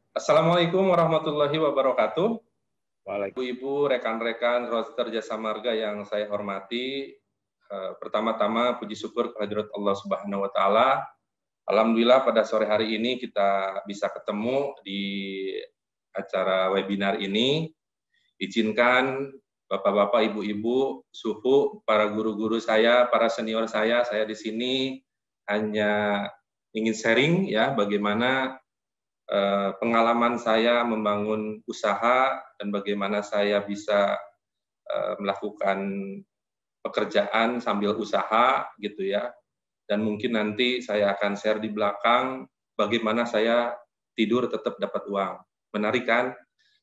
Assalamualaikum warahmatullahi wabarakatuh. Waalaikumsalam. Ibu, rekan-rekan Roadster Jasa Marga yang saya hormati, pertama-tama puji syukur kehadirat Allah Subhanahu wa taala. Alhamdulillah pada sore hari ini kita bisa ketemu di acara webinar ini. Izinkan Bapak-bapak, Ibu-ibu, suhu, para guru-guru saya, para senior saya di sini hanya ingin sharing ya bagaimana pengalaman saya membangun usaha dan bagaimana saya bisa melakukan pekerjaan sambil usaha gitu ya. Dan mungkin nanti saya akan share di belakang bagaimana saya tidur tetap dapat uang. Menarik kan?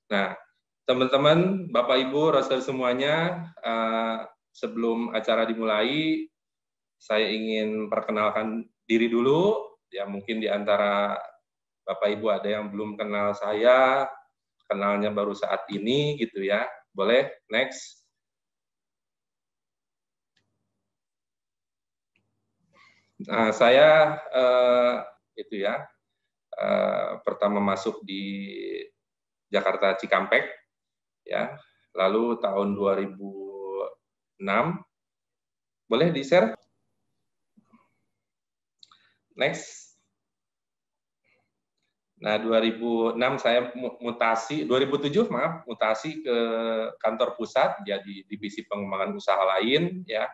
Nah, teman-teman, Bapak Ibu, roster semuanya, sebelum acara dimulai, saya ingin perkenalkan diri dulu. Ya, mungkin di antara Bapak Ibu ada yang belum kenal saya, kenalnya baru saat ini gitu ya. Boleh, next. Nah, saya itu ya, pertama masuk di Jakarta Cikampek, ya. Lalu tahun 2006, boleh di-share? Next. Nah, 2006 saya mutasi, 2007 maaf, mutasi ke kantor pusat, jadi divisi pengembangan usaha lain, ya.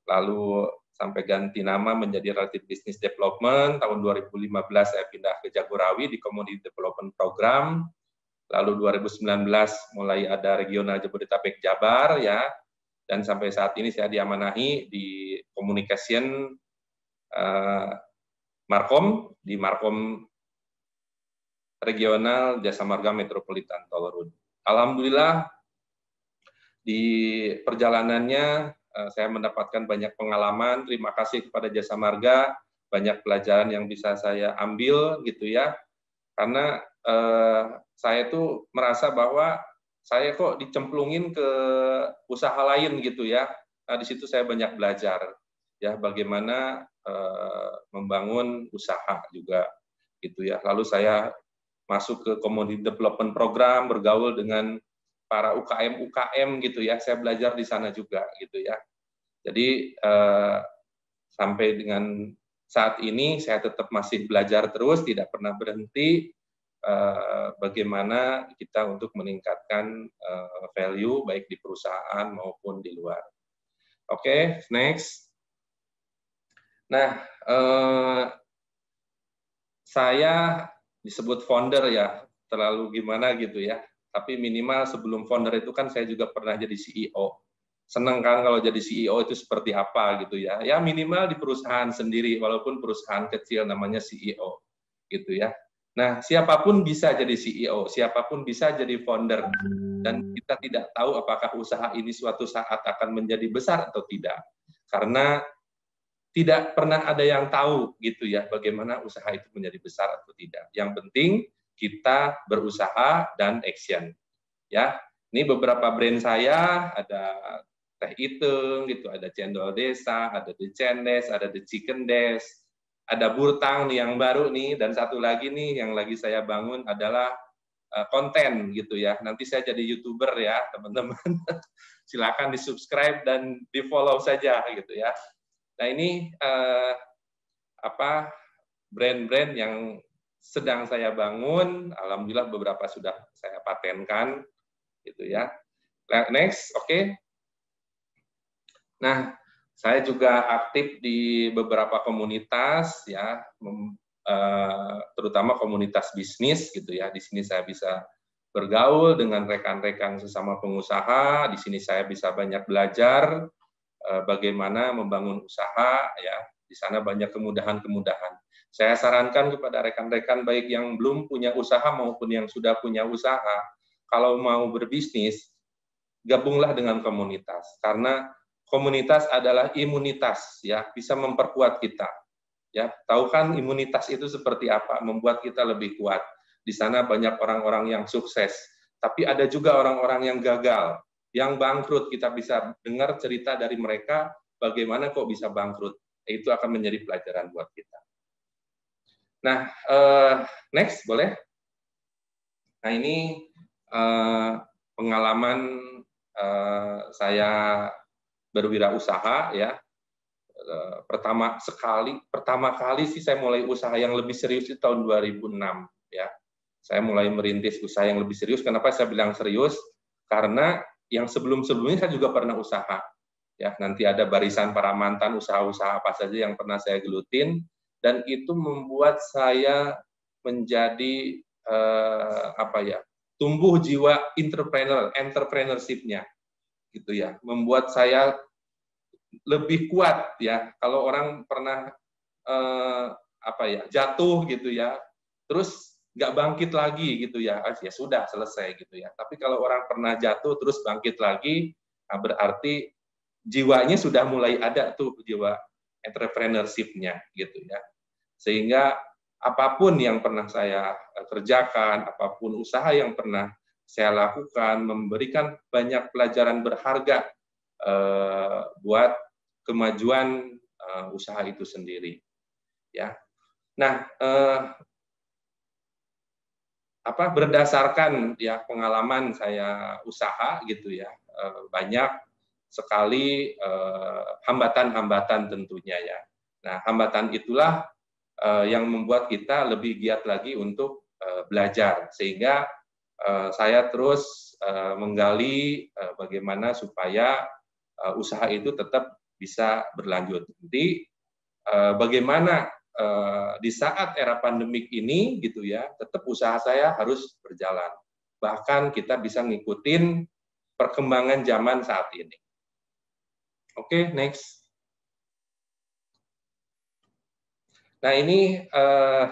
Lalu sampai ganti nama menjadi Relative Business Development. Tahun 2015 saya pindah ke Jagorawi di Commodity Development Program. Lalu 2019 mulai ada Regional Jabodetabek Jabar ya. Dan sampai saat ini saya diamanahi di Communication Markom, di Markom Regional Jasa Marga Metropolitan Tol Road. Alhamdulillah di perjalanannya saya mendapatkan banyak pengalaman. Terima kasih kepada Jasa Marga, banyak pelajaran yang bisa saya ambil gitu ya. Karena saya tuh merasa bahwa saya kok dicemplungin ke usaha lain gitu ya. Nah, di situ saya banyak belajar ya bagaimana membangun usaha juga gitu ya. Lalu saya masuk ke Commodity Development Program, bergaul dengan para UKM gitu ya, saya belajar di sana juga gitu ya. Jadi sampai dengan saat ini saya tetap masih belajar terus, tidak pernah berhenti bagaimana kita untuk meningkatkan value baik di perusahaan maupun di luar. Oke, next. Nah, saya disebut founder ya, terlalu gimana gitu ya. Tapi minimal sebelum founder itu kan saya juga pernah jadi CEO. Senang kan kalau jadi CEO itu seperti apa gitu ya. Ya minimal di perusahaan sendiri, walaupun perusahaan kecil namanya CEO gitu ya. Nah, siapapun bisa jadi CEO, siapapun bisa jadi founder. Dan kita tidak tahu apakah usaha ini suatu saat akan menjadi besar atau tidak. Karena tidak pernah ada yang tahu gitu ya bagaimana usaha itu menjadi besar atau tidak. Yang penting kita berusaha dan action. Ya, ini beberapa brand saya, ada Teh Itung gitu, ada Cendol Desa, ada The Cendes, ada The Chicken Des, ada Burtang nih yang baru nih, dan satu lagi nih yang lagi saya bangun adalah konten gitu ya. Nanti saya jadi YouTuber ya, teman-teman. Silakan di-subscribe dan di-follow saja gitu ya. Nah, ini brand-brand yang sedang saya bangun, alhamdulillah beberapa sudah saya patenkan gitu ya. Next, oke. Nah, saya juga aktif di beberapa komunitas ya, terutama komunitas bisnis gitu ya. Di sini saya bisa bergaul dengan rekan-rekan sesama pengusaha, di sini saya bisa banyak belajar bagaimana membangun usaha ya. Di sana banyak kemudahan-kemudahan. Saya sarankan kepada rekan-rekan baik yang belum punya usaha maupun yang sudah punya usaha, kalau mau berbisnis, gabunglah dengan komunitas. Karena komunitas adalah imunitas, ya, bisa memperkuat kita. Ya, tahu kan imunitas itu seperti apa? Membuat kita lebih kuat. Di sana banyak orang-orang yang sukses, tapi ada juga orang-orang yang gagal, yang bangkrut. Kita bisa dengar cerita dari mereka bagaimana kok bisa bangkrut. Itu akan menjadi pelajaran buat kita. Nah, next boleh. Nah, ini pengalaman saya berwirausaha ya. Pertama kali sih saya mulai usaha yang lebih serius di tahun 2006 ya. Saya mulai merintis usaha yang lebih serius. Kenapa saya bilang serius? Karena yang sebelum-sebelumnya saya juga pernah usaha. Ya, nanti ada barisan para mantan usaha-usaha apa saja yang pernah saya gelutin, dan itu membuat saya menjadi tumbuh jiwa entrepreneurship-nya gitu ya, membuat saya lebih kuat ya. Kalau orang pernah jatuh gitu ya, terus nggak bangkit lagi gitu ya, ya sudah selesai gitu ya. Tapi kalau orang pernah jatuh terus bangkit lagi, nah berarti jiwanya sudah mulai ada tuh, jiwa entrepreneurship-nya gitu ya. Sehingga apapun yang pernah saya kerjakan, apapun usaha yang pernah saya lakukan, memberikan banyak pelajaran berharga buat kemajuan usaha itu sendiri. Ya. Nah, berdasarkan ya pengalaman saya usaha gitu ya, banyak sekali hambatan-hambatan tentunya ya. Nah, hambatan itulah yang membuat kita lebih giat lagi untuk belajar, sehingga saya terus menggali bagaimana supaya usaha itu tetap bisa berlanjut. Jadi bagaimana di saat era pandemik ini gitu ya, tetap usaha saya harus berjalan. Bahkan kita bisa ngikutin perkembangan zaman saat ini. Oke, next. Nah, ini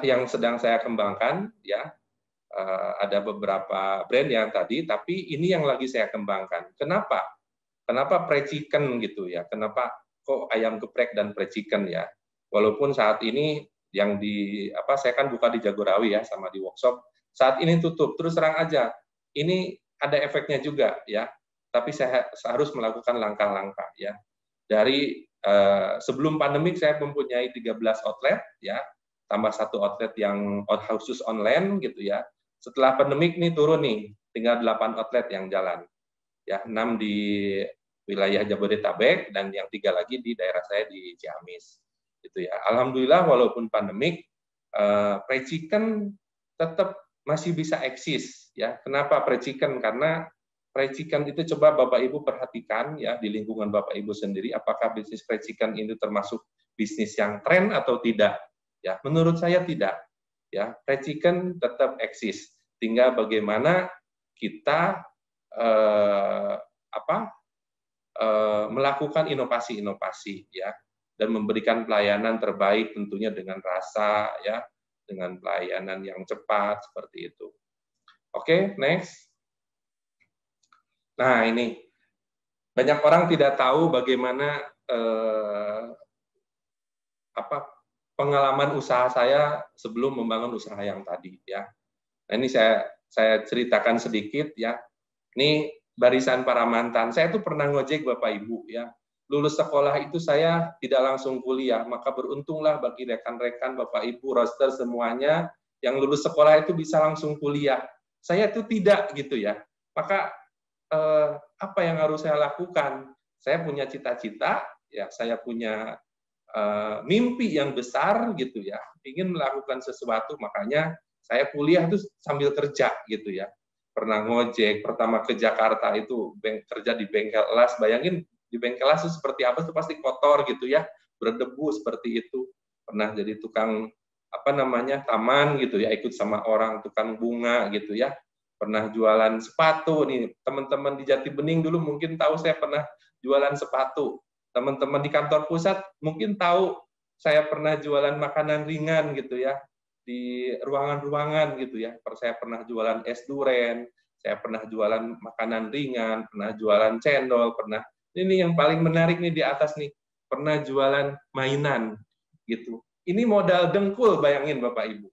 yang sedang saya kembangkan ya. Ada beberapa brand yang tadi, tapi ini yang lagi saya kembangkan. Kenapa? Kenapa fried chicken gitu ya? Kenapa kok ayam geprek dan fried chicken ya? Walaupun saat ini yang saya kan buka di Jagorawi ya, sama di workshop. Saat ini tutup, terus terang aja. Ini ada efeknya juga ya. Tapi saya harus melakukan langkah-langkah ya. Dari sebelum pandemik saya mempunyai 13 outlet ya, tambah 1 outlet yang khusus online gitu ya. Setelah pandemik nih turun nih, tinggal 8 outlet yang jalan. Ya, 6 di wilayah Jabodetabek dan yang 3 lagi di daerah saya di Ciamis. Gitu ya. Alhamdulillah walaupun pandemik, fried chicken tetap masih bisa eksis ya. Kenapa fried chicken? Karena fried chicken itu coba Bapak Ibu perhatikan ya di lingkungan Bapak Ibu sendiri, apakah bisnis fried chicken ini termasuk bisnis yang tren atau tidak? Ya, menurut saya tidak. Ya, fried chicken tetap eksis. Tinggal bagaimana kita melakukan inovasi-inovasi ya, dan memberikan pelayanan terbaik tentunya dengan rasa ya, dengan pelayanan yang cepat seperti itu. Oke, next. Nah, ini banyak orang tidak tahu bagaimana pengalaman usaha saya sebelum membangun usaha yang tadi ya. Nah, ini saya ceritakan sedikit ya. Ini barisan para mantan. Saya tuh pernah ngojek Bapak Ibu ya. Lulus sekolah itu saya tidak langsung kuliah, maka beruntunglah bagi rekan-rekan Bapak Ibu roster semuanya yang lulus sekolah itu bisa langsung kuliah. Saya itu tidak gitu ya. Maka apa yang harus saya lakukan? Saya punya cita-cita, ya saya punya mimpi yang besar gitu ya, ingin melakukan sesuatu, makanya saya kuliah itu sambil kerja gitu ya. Pernah ngojek, pertama ke Jakarta itu kerja di bengkel las, bayangin di bengkel las itu seperti apa, itu pasti kotor gitu ya, berdebu seperti itu. Pernah jadi tukang taman gitu ya, ikut sama orang tukang bunga gitu ya. Pernah jualan sepatu nih, teman-teman di Jati Bening dulu mungkin tahu saya pernah jualan sepatu. Teman-teman di kantor pusat mungkin tahu saya pernah jualan makanan ringan gitu ya, di ruangan-ruangan gitu ya. Saya pernah jualan es duren, saya pernah jualan makanan ringan, pernah jualan cendol, pernah. Ini yang paling menarik nih di atas nih, pernah jualan mainan gitu. Ini modal dengkul, bayangin Bapak Ibu.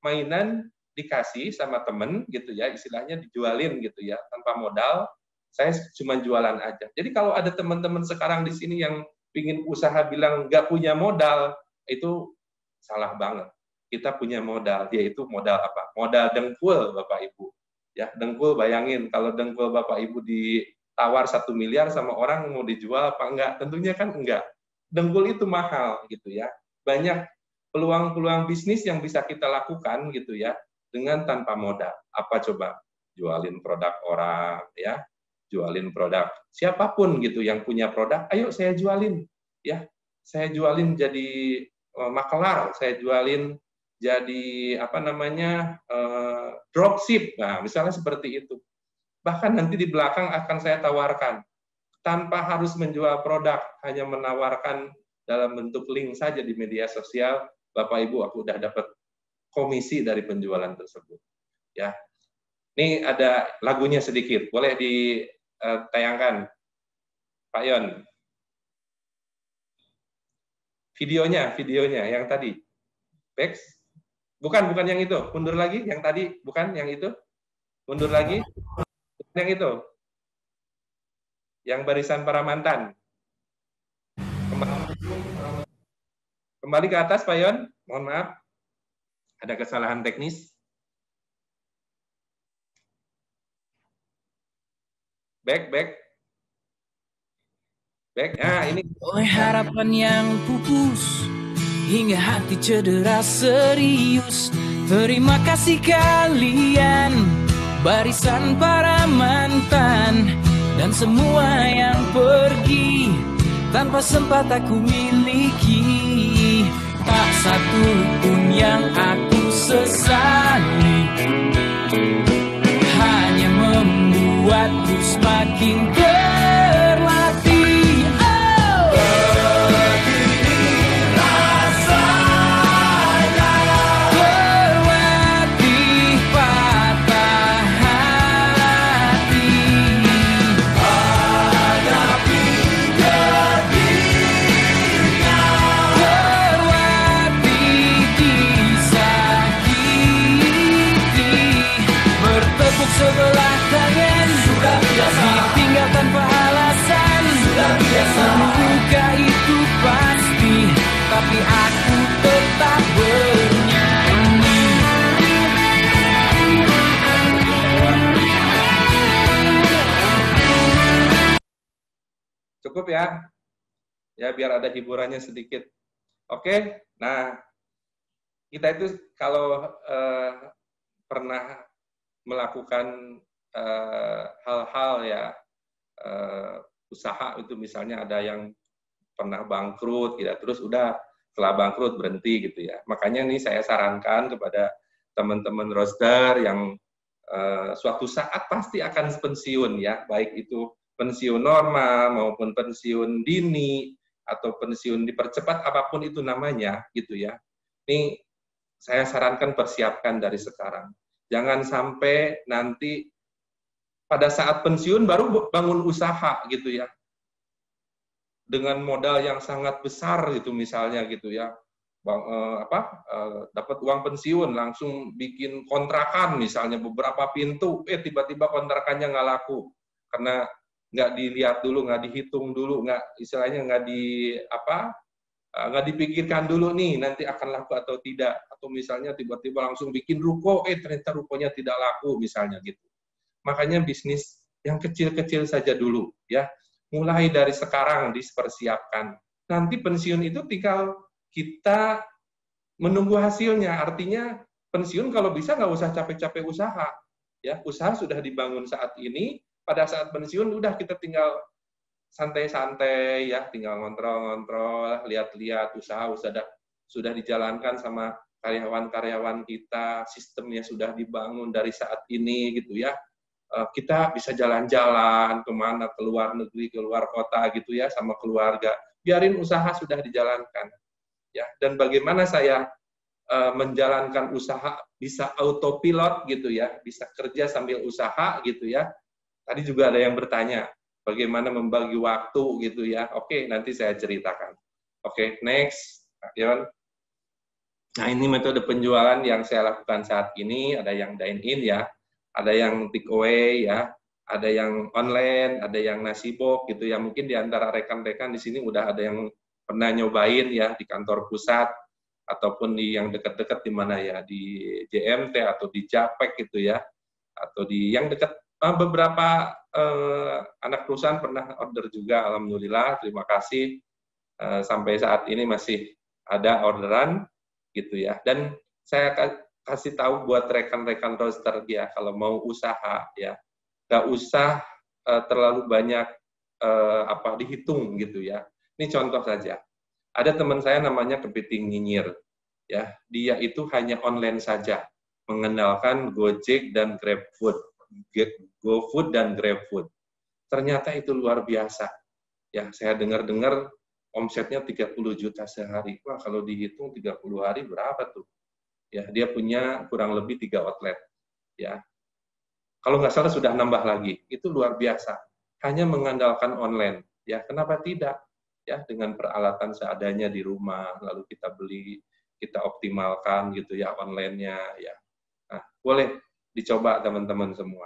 Mainan dikasih sama temen gitu ya, istilahnya dijualin gitu ya, tanpa modal. Saya cuma jualan aja. Jadi kalau ada teman-teman sekarang di sini yang ingin usaha bilang nggak punya modal, itu salah banget. Kita punya modal, yaitu modal apa? Modal dengkul, Bapak Ibu. Ya, dengkul, bayangin kalau dengkul Bapak Ibu ditawar 1 miliar sama orang mau dijual apa enggak? Tentunya kan enggak. Dengkul itu mahal gitu ya. Banyak peluang-peluang bisnis yang bisa kita lakukan gitu ya dengan tanpa modal. Apa coba? Jualin produk orang ya, jualin produk siapapun gitu yang punya produk, ayo saya jualin ya. Saya jualin jadi makelar, saya jualin jadi apa namanya dropship, nah misalnya seperti itu. Bahkan nanti di belakang akan saya tawarkan tanpa harus menjual produk, hanya menawarkan dalam bentuk link saja di media sosial, Bapak Ibu aku udah dapat komisi dari penjualan tersebut. Ya, ini ada lagunya sedikit, boleh ditayangkan, Pak Yon. Videonya yang tadi. Back. Bukan yang itu. Mundur lagi, yang tadi. Bukan yang itu. Mundur lagi. Yang itu. Yang barisan para mantan. Kembali ke atas, Pak Yon. Mohon maaf. Ada kesalahan teknis. Back. Nah, ini. Oleh harapan yang pupus, hingga hati cedera serius. Terima kasih kalian, barisan para mantan, dan semua yang pergi tanpa sempat aku miliki. Tak satu pun yang aku sesali, hanya membuatku semakin terlatih. Sebelah tangan sudah biasa, ditinggal tanpa alasan sudah biasa. Luka itu pasti, tapi aku tetap bernyanyi. Cukup ya? Ya, biar ada hiburannya sedikit. Oke, nah kita itu kalau pernah melakukan hal-hal ya usaha itu, misalnya ada yang pernah bangkrut gitu, terus udah setelah bangkrut berhenti gitu ya. Makanya nih saya sarankan kepada teman-teman roster yang suatu saat pasti akan pensiun ya, baik itu pensiun normal maupun pensiun dini atau pensiun dipercepat, apapun itu namanya gitu ya. Ini saya sarankan persiapkan dari sekarang. Jangan sampai nanti pada saat pensiun baru bangun usaha gitu ya. Dengan modal yang sangat besar gitu misalnya gitu ya. Dapat uang pensiun langsung bikin kontrakan misalnya beberapa pintu, tiba-tiba kontrakannya nggak laku karena nggak dilihat dulu, nggak dihitung dulu, nggak dipikirkan dulu nih nanti akan laku atau tidak, atau misalnya tiba-tiba langsung bikin ruko, ternyata rukonya tidak laku misalnya gitu. Makanya bisnis yang kecil-kecil saja dulu ya, mulai dari sekarang dipersiapkan. Nanti pensiun itu tinggal kita menunggu hasilnya. Artinya pensiun kalau bisa nggak usah capek-capek usaha ya, usaha sudah dibangun saat ini, pada saat pensiun udah kita tinggal santai-santai ya, tinggal ngontrol, lihat-lihat usaha sudah dijalankan sama karyawan-karyawan kita, sistemnya sudah dibangun dari saat ini gitu ya. Kita bisa jalan-jalan kemana, ke luar negeri, ke luar kota gitu ya, sama keluarga. Biarin usaha sudah dijalankan ya. Dan bagaimana saya menjalankan usaha bisa autopilot gitu ya, bisa kerja sambil usaha gitu ya. Tadi juga ada yang bertanya, bagaimana membagi waktu gitu ya. Oke, nanti saya ceritakan. Oke, next, Yon. Nah, ini metode penjualan yang saya lakukan saat ini. Ada yang dine-in ya, ada yang take away ya, ada yang online, ada yang nasi box gitu ya. Mungkin di antara rekan-rekan di sini udah ada yang pernah nyobain ya di kantor pusat, ataupun di yang dekat-dekat di mana ya, di JMT atau di Japek gitu ya, atau di yang dekat beberapa anak perusahaan pernah order juga, alhamdulillah, terima kasih. Sampai saat ini masih ada orderan gitu ya. Dan saya kasih tahu buat rekan-rekan roaster ya, kalau mau usaha ya, nggak usah terlalu banyak dihitung gitu ya. Ini contoh saja. Ada teman saya namanya Kepiting Nyinyir, ya, dia itu hanya online saja, mengandalkan Gojek dan GrabFood, GoFood dan GrabFood. Ternyata itu luar biasa. Ya, saya dengar-dengar omsetnya 30 juta sehari. Wah, kalau dihitung 30 hari berapa tuh? Ya, dia punya kurang lebih 3 outlet. Ya, kalau nggak salah sudah nambah lagi. Itu luar biasa. Hanya mengandalkan online. Ya, kenapa tidak? Ya, dengan peralatan seadanya di rumah, lalu kita beli, kita optimalkan gitu ya online-nya ya. Nah, boleh dicoba teman-teman semua.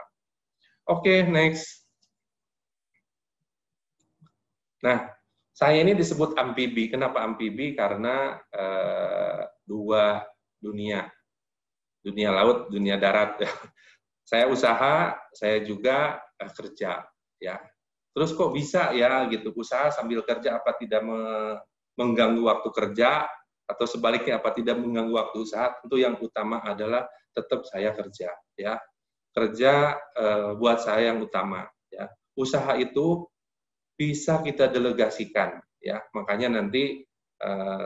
Oke, next. Nah, saya ini disebut amfibi. Kenapa amfibi? Karena dua dunia. Dunia laut, dunia darat. Saya usaha, saya juga kerja ya. Terus kok bisa ya gitu, usaha sambil kerja, apa tidak mengganggu waktu kerja, atau sebaliknya apa tidak mengganggu waktu usaha? Tentu yang utama adalah tetap saya kerja ya. Kerja buat saya yang utama ya. Usaha itu bisa kita delegasikan ya. Makanya nanti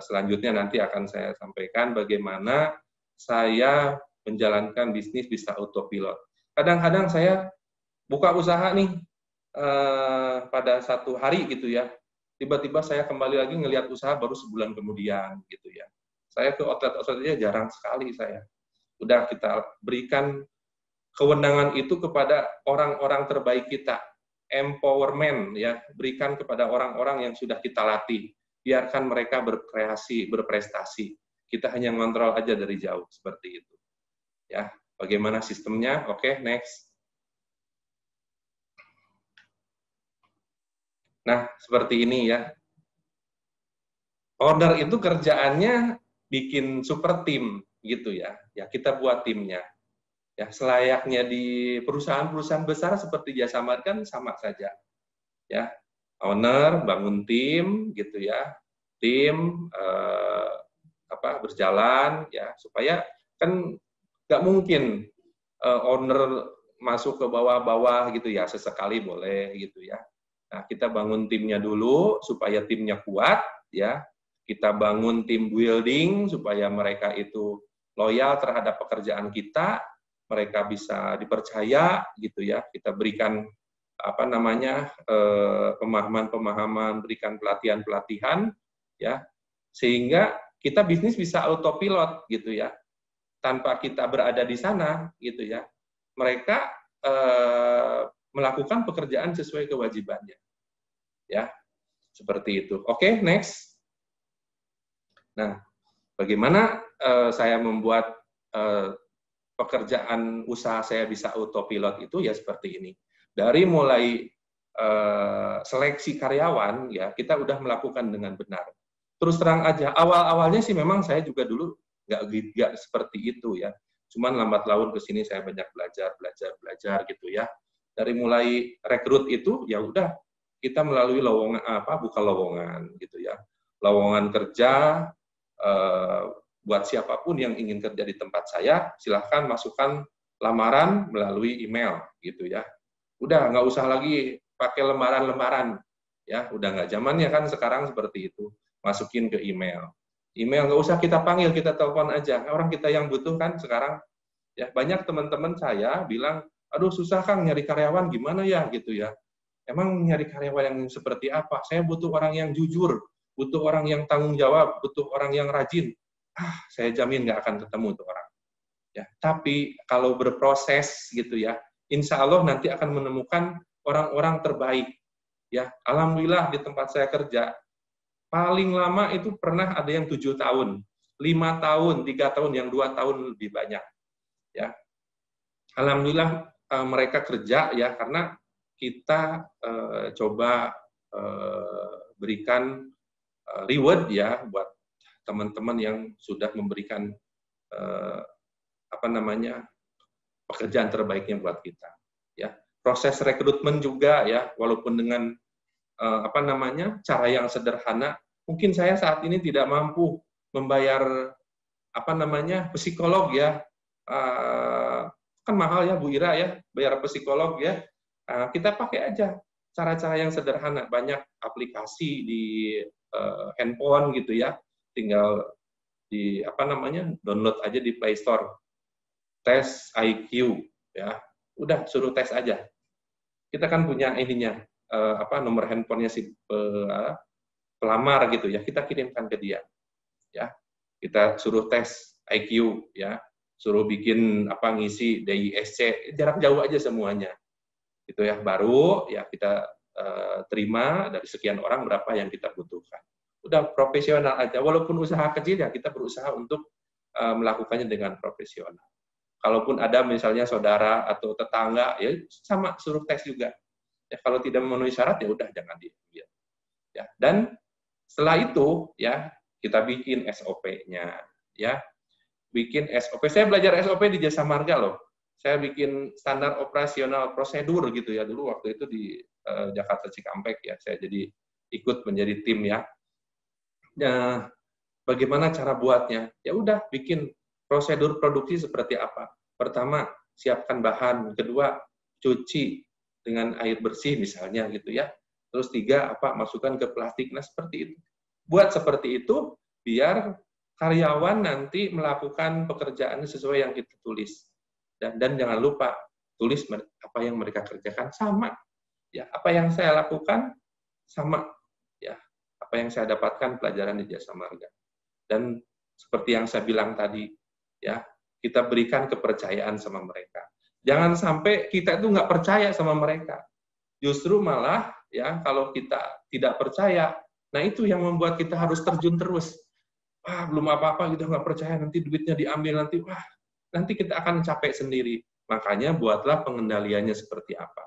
selanjutnya nanti akan saya sampaikan bagaimana saya menjalankan bisnis bisa autopilot. Kadang-kadang saya buka usaha nih pada satu hari gitu ya, tiba-tiba saya kembali lagi ngelihat usaha baru sebulan kemudian gitu ya. Saya ke outlet-outletnya jarang sekali saya. Udah kita berikan kewenangan itu kepada orang-orang terbaik kita, empowerment ya, berikan kepada orang-orang yang sudah kita latih, biarkan mereka berkreasi, berprestasi. Kita hanya ngontrol aja dari jauh seperti itu. Ya, bagaimana sistemnya? Oke, next. Nah, seperti ini ya. Order itu kerjaannya bikin super tim gitu ya. Ya, kita buat timnya. Ya, selayaknya di perusahaan-perusahaan besar seperti Jasa Marga kan sama saja. Ya, owner bangun tim gitu ya. Tim berjalan ya, supaya kan nggak mungkin owner masuk ke bawah-bawah gitu ya, sesekali boleh gitu ya. Nah, kita bangun timnya dulu supaya timnya kuat ya. Kita bangun tim building supaya mereka itu loyal terhadap pekerjaan kita, mereka bisa dipercaya gitu ya. Kita berikan pemahaman-pemahaman, berikan pelatihan-pelatihan ya, sehingga kita bisnis bisa autopilot gitu ya. Tanpa kita berada di sana gitu ya. Mereka melakukan pekerjaan sesuai kewajibannya. Ya, seperti itu. Oke, next. Nah, bagaimana saya membuat pekerjaan usaha saya bisa autopilot itu ya seperti ini. Dari mulai seleksi karyawan ya, kita udah melakukan dengan benar. Terus terang aja, awal-awalnya sih memang saya juga dulu nggak seperti itu ya. Cuman lambat laun ke sini saya banyak belajar gitu ya. Dari mulai rekrut itu ya udah kita melalui lowongan buka lowongan gitu ya. Lowongan kerja buat siapapun yang ingin kerja di tempat saya, silahkan masukkan lamaran melalui email gitu ya. Udah nggak usah lagi pakai lembaran-lembaran ya, udah nggak zamannya kan sekarang seperti itu. Masukin ke email. Email nggak usah kita panggil, kita telepon aja. Orang kita yang butuh kan sekarang. Ya, banyak teman-teman saya bilang, aduh susah Kang nyari karyawan gimana ya gitu ya. Emang nyari karyawan yang seperti apa? Saya butuh orang yang jujur, butuh orang yang tanggung jawab, butuh orang yang rajin. Saya jamin nggak akan ketemu tuh orang. Ya, tapi kalau berproses gitu ya, insya Allah nanti akan menemukan orang-orang terbaik. Ya, alhamdulillah di tempat saya kerja. Paling lama itu pernah ada yang 7 tahun, 5 tahun, 3 tahun, yang 2 tahun lebih banyak. Ya, alhamdulillah mereka kerja ya, karena kita coba berikan reward ya buat teman-teman yang sudah memberikan pekerjaan terbaiknya buat kita. Ya, proses rekrutmen juga ya, walaupun dengan cara yang sederhana, mungkin saya saat ini tidak mampu membayar psikolog ya, kan mahal ya Bu Ira ya, bayar psikolog ya. Kita pakai aja cara-cara yang sederhana, banyak aplikasi di handphone gitu ya, tinggal di download aja di Play Store, tes IQ ya, udah suruh tes aja. Kita kan punya ininya, nomor handphonenya si pelamar gitu ya, kita kirimkan ke dia ya, kita suruh tes IQ ya, suruh bikin ngisi DISC, jarak jauh aja semuanya gitu ya, baru ya kita terima dari sekian orang berapa yang kita butuhkan. Udah profesional aja, walaupun usaha kecil ya kita berusaha untuk melakukannya dengan profesional. Kalaupun ada misalnya saudara atau tetangga ya sama suruh tes juga. Ya, kalau tidak memenuhi syarat ya udah jangan diambil. Ya, dan setelah itu ya kita bikin SOP-nya ya. Bikin SOP. Saya belajar SOP di Jasa Marga loh. Saya bikin standar operasional prosedur gitu ya dulu waktu itu di Jakarta Cikampek ya. Saya jadi ikut menjadi tim ya. Nah, bagaimana cara buatnya? Ya udah bikin prosedur produksi seperti apa. Pertama, siapkan bahan. Kedua, cuci dengan air bersih misalnya gitu ya. Terus 3, masukkan ke plastik. Nah, seperti itu. Buat seperti itu biar karyawan nanti melakukan pekerjaan sesuai yang kita tulis. Dan jangan lupa tulis apa yang mereka kerjakan sama. Ya, apa yang saya lakukan sama. Ya, apa yang saya dapatkan pelajaran di Jasa Marga. Dan seperti yang saya bilang tadi, ya, kita berikan kepercayaan sama mereka. Jangan sampai kita itu nggak percaya sama mereka. Justru malah ya kalau kita tidak percaya, nah itu yang membuat kita harus terjun terus. Wah, belum apa-apa kita nggak percaya, nanti duitnya diambil, nanti kita akan capek sendiri. Makanya buatlah pengendaliannya seperti apa.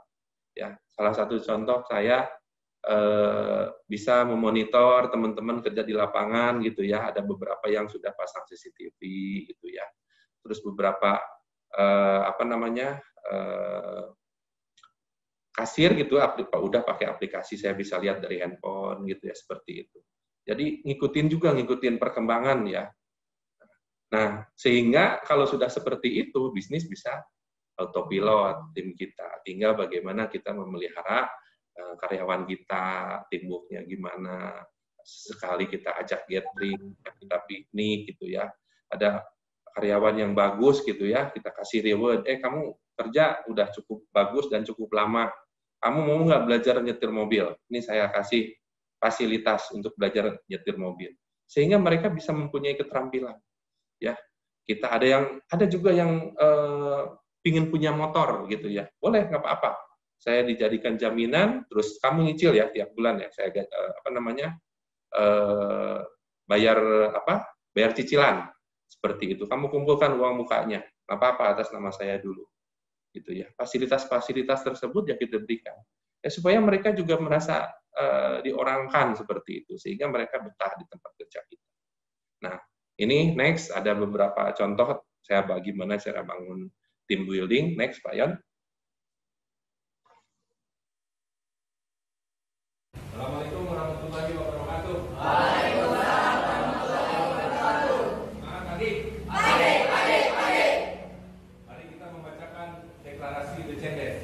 Ya, salah satu contoh saya bisa memonitor teman-teman kerja di lapangan gitu ya. Ada beberapa yang sudah pasang CCTV gitu ya. Terus beberapa kasir gitu udah pakai aplikasi, saya bisa lihat dari handphone gitu ya, seperti itu. Jadi ngikutin perkembangan ya. Nah, sehingga kalau sudah seperti itu bisnis bisa autopilot tim kita. Tinggal bagaimana kita memelihara karyawan kita, teamwork-nya gimana. Sekali kita ajak gathering, kita piknik gitu ya. Ada karyawan yang bagus gitu ya, kita kasih reward. Kamu kerja udah cukup bagus dan cukup lama. Kamu mau nggak belajar nyetir mobil? Ini saya kasih fasilitas untuk belajar nyetir mobil. Sehingga mereka bisa mempunyai keterampilan. Ya, kita ada juga yang ingin punya motor gitu ya. Boleh, nggak apa-apa. Saya dijadikan jaminan, terus kamu nyicil ya tiap bulan ya. Saya bayar cicilan. Seperti itu. Kamu kumpulkan uang mukanya. Nggak apa-apa atas nama saya dulu. Gitu ya. Fasilitas-fasilitas tersebut ya kita berikan. Ya, supaya mereka juga merasa diorangkan seperti itu. Sehingga mereka betah di tempat kerja kita. Nah, ini next ada beberapa contoh saya bagaimana cara bangun team building. Next, Pak Yon. Assalamualaikum warahmatullahi wabarakatuh. Waalaikumsalam warahmatullahi wabarakatuh. Semangat pagi. Pagi. Mari kita membacakan deklarasi The Cendes,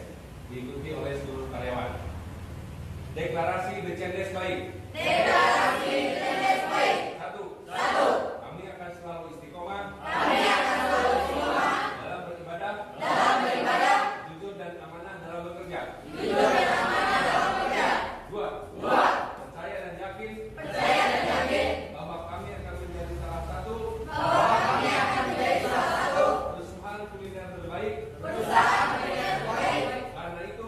diikuti oleh seluruh karyawan. Deklarasi The Cendes baik. Deklarasi The Cendes baik. Satu. Kami akan selalu istiqomah. Dalam beribadah. Jujur dan amanah dalam bekerja. Dua. Percaya dan yakin. Bahwa kami akan menjadi salah satu. Perusahaan kuliner terbaik. Karena itu.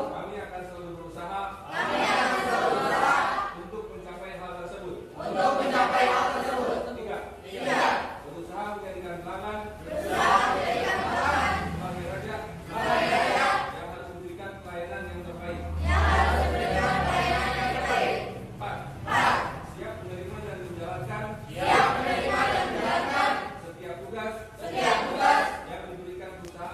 Kami akan selalu berusaha. Untuk mencapai hal tersebut. Tiga. Berusaha menjadikan pelanggan. Sebagai raja. Yang harus memberikan pelayanan yang terbaik. 4. Siap menerima dan menjalankan. Setiap tugas. Yang diberikan perusahaan.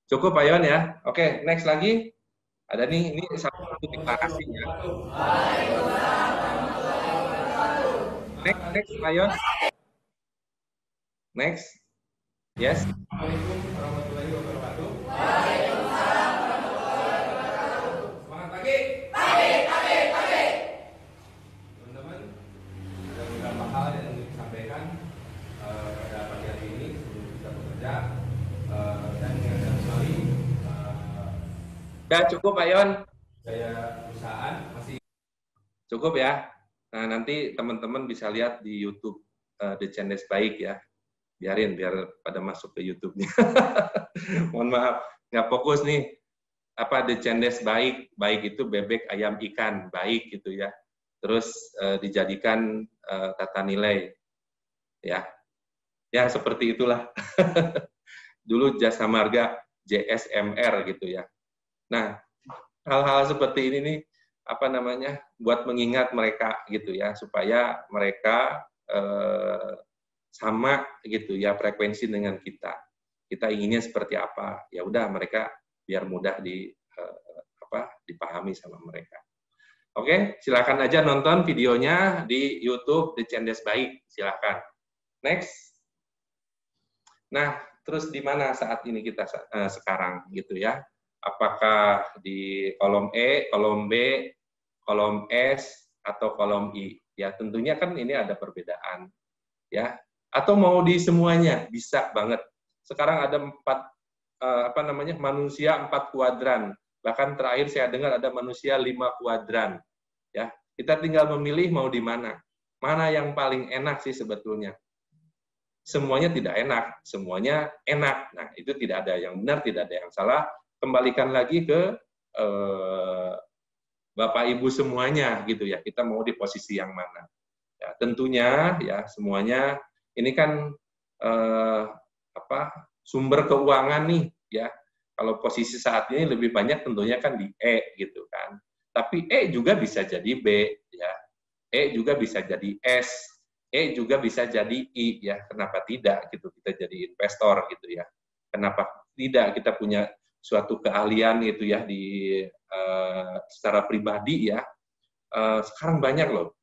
Cukup Pak Yon ya. Oke, next lagi. Ada nih, ini satu deklarasi ya. Next Pak Yon. Next. Yes. Assalamualaikum warahmatullahi wabarakatuh. Semangat pagi. Teman-teman, ada beberapa hal yang ingin disampaikan pada pagi hari ini sebelum kita bekerja, dan ingatkan kembali. Ya cukup Pak Yon. Saya perusahaan masih cukup ya. Nah nanti teman-teman bisa lihat di YouTube The Cendes Baik ya. Biar pada masuk ke YouTube-nya. Mohon maaf, nggak fokus nih. Apa The Cendes Baik? Baik itu bebek, ayam, ikan, baik gitu ya. Terus dijadikan tata nilai, ya. Ya seperti itulah. Dulu Jasa Marga JSMR gitu ya. Nah hal-hal seperti ini nih apa namanya buat mengingat mereka gitu ya supaya mereka sama gitu ya frekuensi dengan kita. Kita inginnya seperti apa? Ya udah mereka biar mudah dipahami sama mereka. Oke, silakan aja nonton videonya di YouTube The Cendes Baik. Silakan. Next. Nah, terus di mana saat ini kita sekarang gitu ya? Apakah di kolom E, kolom B, kolom S atau kolom I? Ya, tentunya kan ini ada perbedaan. Ya, atau mau di semuanya bisa banget. Sekarang ada manusia 4 kuadran. Bahkan terakhir saya dengar ada manusia 5 kuadran. Ya, kita tinggal memilih mau di mana. Mana yang paling enak sih sebetulnya? Semuanya tidak enak, semuanya enak. Nah, itu tidak ada yang benar, tidak ada yang salah. Kembalikan lagi ke Bapak Ibu semuanya gitu ya. Kita mau di posisi yang mana? Ya, tentunya ya semuanya ini kan sumber keuangan nih ya. Kalau posisi saat ini lebih banyak tentunya kan di E gitu kan. Tapi E juga bisa jadi B ya. E juga bisa jadi S. E juga bisa jadi I ya. Kenapa tidak gitu kita jadi investor gitu ya. Kenapa tidak kita punya suatu keahlian gitu ya di secara pribadi ya. Sekarang banyak loh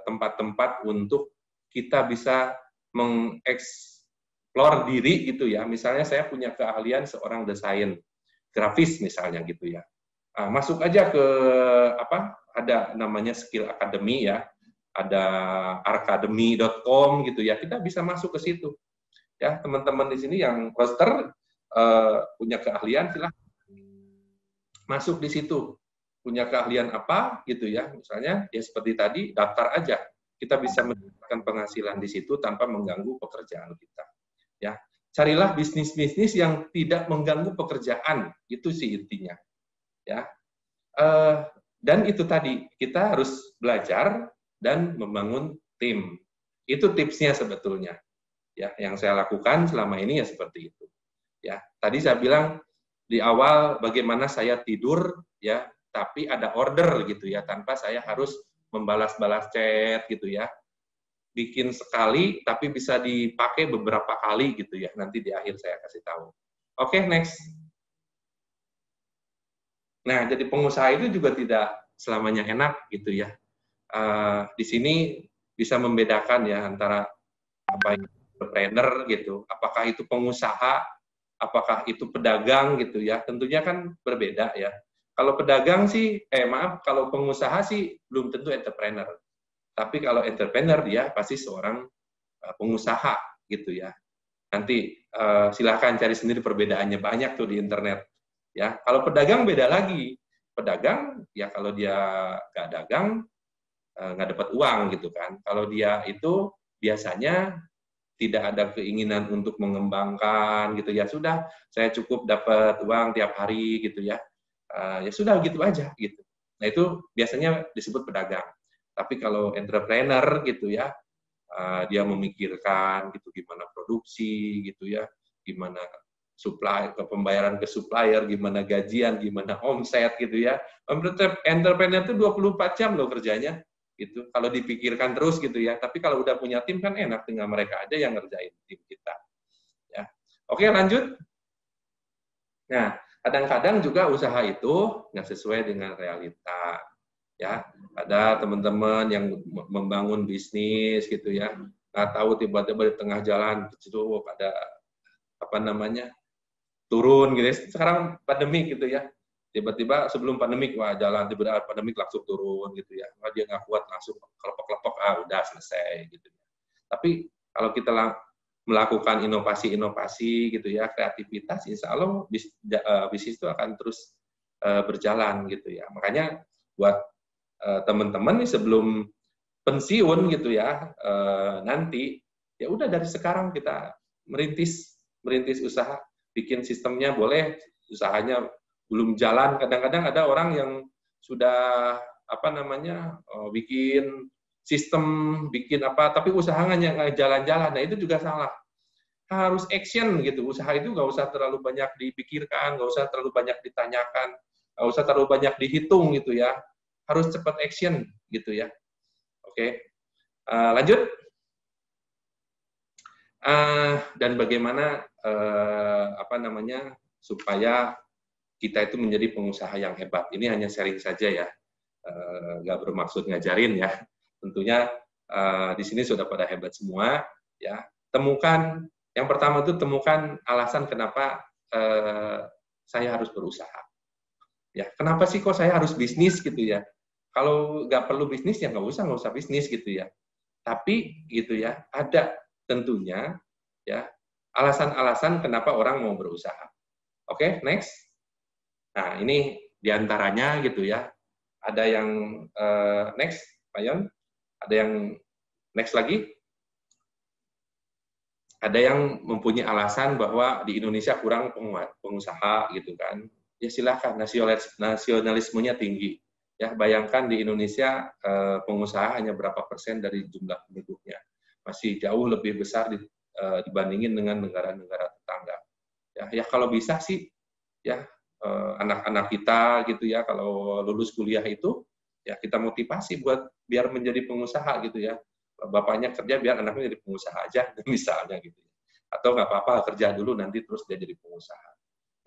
tempat-tempat untuk kita bisa mengeksplor diri gitu ya. Misalnya saya punya keahlian seorang desain grafis misalnya gitu ya. Masuk aja ke ada namanya Skill Academy ya. Ada arkademi.com gitu ya. Kita bisa masuk ke situ. Ya, teman-teman di sini yang roster punya keahlian silahkan masuk di situ. Punya keahlian apa gitu ya, misalnya ya seperti tadi daftar aja, kita bisa mendapatkan penghasilan di situ tanpa mengganggu pekerjaan kita. Ya, carilah bisnis-bisnis yang tidak mengganggu pekerjaan, itu sih intinya. Ya, dan itu tadi kita harus belajar dan membangun tim. Itu tipsnya sebetulnya. Ya, yang saya lakukan selama ini ya seperti itu. Ya, tadi saya bilang di awal bagaimana saya tidur ya. Tapi ada order gitu ya, tanpa saya harus membalas-balas chat gitu ya. Bikin sekali, tapi bisa dipakai beberapa kali gitu ya. Nanti di akhir saya kasih tahu. Oke, next. Nah, jadi pengusaha itu juga tidak selamanya enak gitu ya. Di sini bisa membedakan ya antara entrepreneur gitu, apakah itu pengusaha, apakah itu pedagang gitu ya. Tentunya kan berbeda ya. Kalau pedagang sih, kalau pengusaha sih belum tentu entrepreneur. Tapi kalau entrepreneur dia pasti seorang pengusaha gitu ya. Nanti silahkan cari sendiri perbedaannya, banyak tuh di internet. Ya, kalau pedagang beda lagi. Pedagang ya kalau dia nggak dagang nggak dapat uang gitu kan. Kalau dia itu biasanya tidak ada keinginan untuk mengembangkan gitu ya, sudah saya cukup dapat uang tiap hari gitu ya. Ya sudah gitu aja gitu. Nah itu biasanya disebut pedagang. Tapi kalau entrepreneur gitu ya, dia memikirkan gitu gimana produksi gitu ya, gimana supply pembayaran ke supplier, gimana gajian, gimana omset gitu ya. Entrepreneur itu 24 jam loh kerjanya gitu. Kalau dipikirkan terus gitu ya. Tapi kalau udah punya tim kan enak, tinggal mereka aja yang ngerjain tim kita. Ya. Oke, lanjut. Nah, kadang-kadang juga usaha itu nggak sesuai dengan realita. Ya, ada teman-teman yang membangun bisnis gitu ya, nggak tahu tiba-tiba di tengah jalan itu ada apa namanya turun gitu ya. Sekarang pandemi gitu ya, tiba-tiba sebelum pandemik wah jalan, tiba-tiba pandemik langsung turun gitu ya, wah dia nggak kuat langsung kelepok-kelepok, udah selesai gitu. Tapi kalau kita melakukan inovasi-inovasi gitu ya, kreativitas, insya Allah bisnis itu akan terus berjalan gitu ya. Makanya buat teman-teman nih sebelum pensiun gitu ya, nanti ya udah dari sekarang kita merintis usaha, bikin sistemnya boleh, usahanya belum jalan. Kadang-kadang ada orang yang sudah apa namanya bikin sistem, bikin apa, tapi usahanya nggak jalan-jalan. Nah itu juga salah. Harus action gitu. Usaha itu nggak usah terlalu banyak dipikirkan, nggak usah terlalu banyak ditanyakan, nggak usah terlalu banyak dihitung gitu ya. Harus cepat action gitu ya. Oke, lanjut. Dan bagaimana apa namanya supaya kita itu menjadi pengusaha yang hebat. Ini hanya sharing saja ya, nggak bermaksud ngajarin ya. Tentunya di sini sudah pada hebat semua ya. Temukan yang pertama itu temukan alasan kenapa saya harus berusaha. Ya, kenapa sih kok saya harus bisnis gitu ya? Kalau nggak perlu bisnis ya nggak usah bisnis gitu ya. Tapi gitu ya, ada tentunya ya alasan-alasan kenapa orang mau berusaha. Oke, next. Nah, ini diantaranya gitu ya. Ada yang next, Pak Yon. Ada yang next lagi. Ada yang mempunyai alasan bahwa di Indonesia kurang pengusaha gitu kan. Ya silakan, nasionalismenya tinggi. Ya, bayangkan di Indonesia pengusaha hanya berapa persen dari jumlah penduduknya. Masih jauh lebih besar dibandingin dengan negara-negara tetangga. Ya kalau bisa sih ya anak-anak kita gitu ya kalau lulus kuliah itu ya kita motivasi buat biar menjadi pengusaha gitu ya. Bapaknya kerja biar anaknya jadi pengusaha aja misalnya gitu. Atau nggak apa-apa kerja dulu nanti terus dia jadi pengusaha.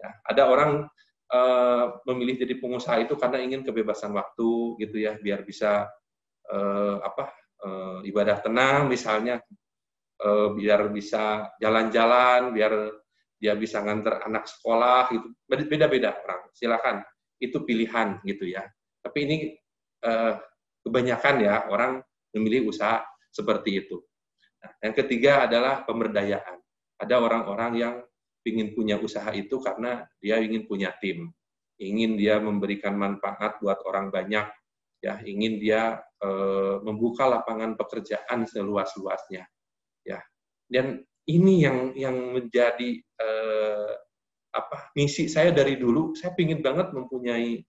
Ya, ada orang memilih jadi pengusaha itu karena ingin kebebasan waktu gitu ya biar bisa ibadah tenang misalnya, biar bisa jalan-jalan, biar dia bisa nganter anak sekolah gitu. Beda-beda orang, silakan itu pilihan gitu ya. Tapi ini kebanyakan ya orang memilih usaha seperti itu. Nah, yang ketiga adalah pemberdayaan. Ada orang-orang yang ingin punya usaha itu karena dia ingin punya tim, ingin dia memberikan manfaat buat orang banyak, ya ingin dia membuka lapangan pekerjaan seluas-luasnya, ya. Dan ini yang menjadi misi saya dari dulu. Saya ingin banget mempunyai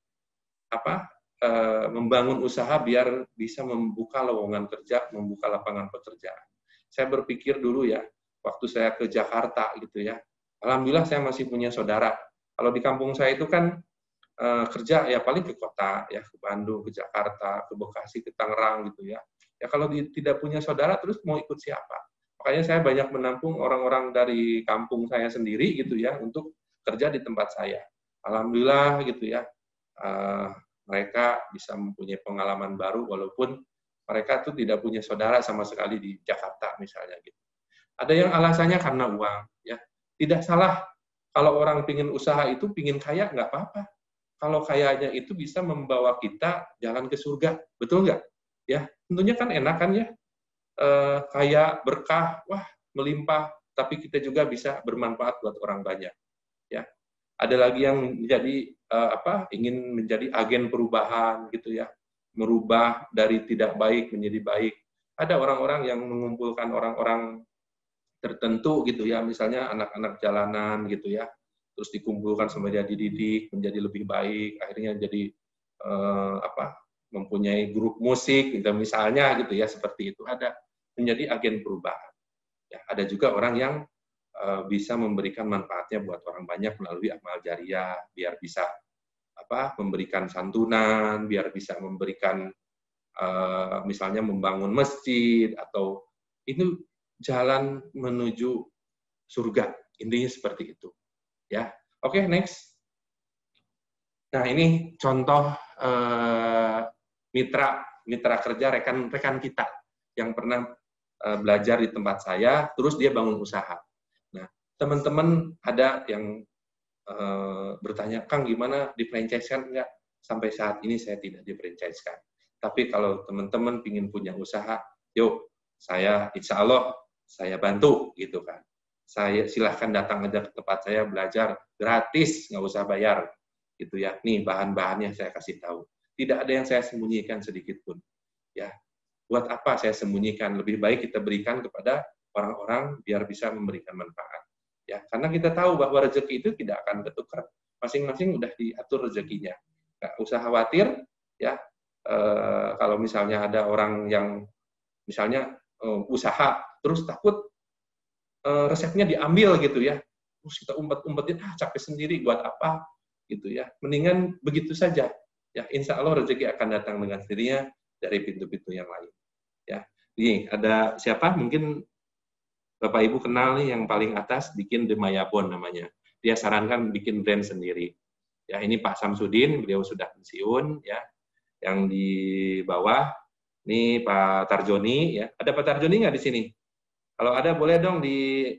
membangun usaha biar bisa membuka lowongan kerja, membuka lapangan pekerjaan. Saya berpikir dulu ya, waktu saya ke Jakarta gitu ya. Alhamdulillah saya masih punya saudara. Kalau di kampung saya itu kan kerja ya paling ke kota, ya ke Bandung, ke Jakarta, ke Bekasi, ke Tangerang gitu ya. Ya kalau tidak punya saudara terus mau ikut siapa? Makanya saya banyak menampung orang-orang dari kampung saya sendiri gitu ya untuk kerja di tempat saya. Alhamdulillah gitu ya. Mereka bisa mempunyai pengalaman baru walaupun mereka tuh tidak punya saudara sama sekali di Jakarta misalnya gitu. Ada yang alasannya karena uang, ya. Tidak salah kalau orang pingin usaha itu pingin kaya nggak apa-apa. Kalau kayanya itu bisa membawa kita jalan ke surga, betul nggak? Ya, tentunya kan enak kan ya, kaya berkah, wah melimpah, tapi kita juga bisa bermanfaat buat orang banyak. Ya, ada lagi yang menjadi ingin menjadi agen perubahan gitu ya, merubah dari tidak baik menjadi baik. Ada orang-orang yang mengumpulkan orang-orang tertentu gitu ya, misalnya anak-anak jalanan gitu ya, terus dikumpulkan sama dia dididik menjadi lebih baik, akhirnya jadi mempunyai grup musik gitu misalnya gitu ya, seperti itu. Ada menjadi agen perubahan. Ya, ada juga orang yang bisa memberikan manfaatnya buat orang banyak melalui amal jariah, biar bisa memberikan santunan, biar bisa memberikan misalnya membangun masjid atau itu jalan menuju surga Intinya seperti itu. Ya, oke, next. Nah, ini contoh mitra kerja rekan kita yang pernah belajar di tempat saya, terus dia bangun usaha. Nah, teman-teman ada yang bertanya, Kang, gimana di-franchise-kan? Enggak, sampai saat ini saya tidak di-franchise-kan. Tapi kalau teman-teman ingin punya usaha, yuk, saya insya Allah saya bantu gitu kan. Saya silahkan datang aja ke tempat saya belajar gratis, nggak usah bayar gitu ya. Nih bahan-bahannya saya kasih tahu. Tidak ada yang saya sembunyikan sedikit pun. Ya, buat apa saya sembunyikan? Lebih baik kita berikan kepada orang-orang biar bisa memberikan manfaat. Ya, karena kita tahu bahwa rezeki itu tidak akan bertukar. Masing-masing udah diatur rezekinya. Nggak usah khawatir ya. Kalau misalnya ada orang yang misalnya usaha terus takut resepnya diambil gitu ya, terus kita umpet-umpetin, capek sendiri buat apa gitu ya. Mendingan begitu saja ya, insya Allah rezeki akan datang dengan sendirinya dari pintu-pintu yang lain ya. Nih ada siapa mungkin Bapak Ibu kenal nih yang paling atas, bikin The Mayabon namanya, dia sarankan bikin brand sendiri ya. Ini Pak Samsudin, beliau sudah pensiun ya. Yang di bawah ini Pak Tarjoni ya. Ada Pak Tarjoni nggak di sini? Kalau ada boleh dong di